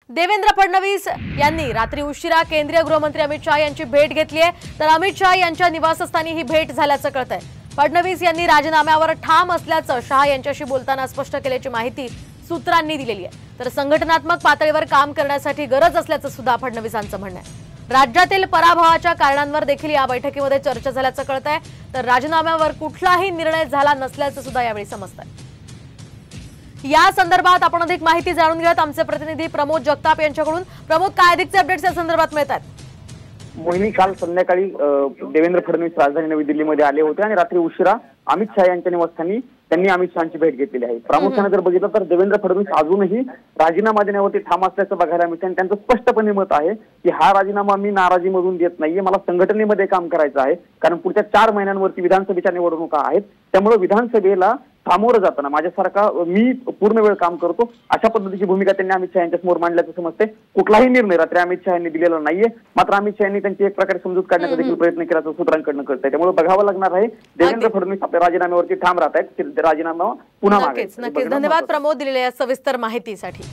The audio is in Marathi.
देवेंद्र फडणवीस यांनी रात्री उशिरा केंद्रीय गृहमंत्री अमित शहा यांची भेट घेतली आहे। तर अमित शहा यांच्या निवासस्थानी ही भेट झाल्याचं कळतंय। फडणवीस यांनी राजीनाम्यावर ठाम असल्याचं शहा यांच्याशी बोलताना स्पष्ट केल्याची माहिती सूत्रांनी दिलेली आहे। तर संघटनात्मक पातळीवर काम करण्यासाठी गरज असल्याचं सुद्धा फडणवीसांचं म्हणणं आहे। राज्यातील पराभवाच्या कारणांवर देखील या बैठकीमध्ये चर्चा झाल्याचं कळतंय। तर राजीनाम्यावर कुठलाही निर्णय झाला नसल्याचं सुद्धा यावेळी समजतंय। या संदर्भात आपण अधिक माहिती जाणून घेऊयात आमचे प्रतिनिधी प्रमोद जगताप यांच्याकडून। प्रमोद, काय अधिकचे अपडेट्स या संदर्भात मिळतात? मोहिनी, काल संध्याकाळी देवेंद्र फडणवीस राजधानी नवी दिल्लीमध्ये आले होते आणि रात्री उशिरा अमित शहा यांच्या निवासस्थानी त्यांनी अमित शहांची भेट घेतलेली आहे। प्रामुख्याने जर बघितलं तर देवेंद्र फडणवीस अजूनही राजीनामा देण्यावरती ठाम असल्याचं बघायला मिळतं आणि त्यांचं स्पष्टपणे मत आहे की हा राजीनामा मी नाराजीमधून देत नाहीये, मला संघटनेमध्ये काम करायचं आहे। कारण पुढच्या 4 महिन्यांवरती विधानसभेच्या निवडणुका आहेत, त्यामुळे विधानसभेला सामोरं जाताना माझ्यासारखा मी पूर्ण वेळ काम करतो अशा पद्धतीची भूमिका त्यांनी अमित शहा यांच्या समोर मांडल्याचं समजते। कुठलाही निर्णय रात्री अमित शहा यांनी दिलेला नाहीये, मात्र अमित शहा यांनी त्यांची एक प्रकारे समजूत काढण्याचा देखील प्रयत्न केल्याचं सूत्रांकडून कळतंय। त्यामुळे बघावं लागणार आहे देवेंद्र फडणवीस आपल्या राजीनाम्यावरती ठाम राहत आहेत, राजीनामा पुन्हा मागे। नक्कीच धन्यवाद प्रमोद दिलेल्या सविस्तर माहितीसाठी।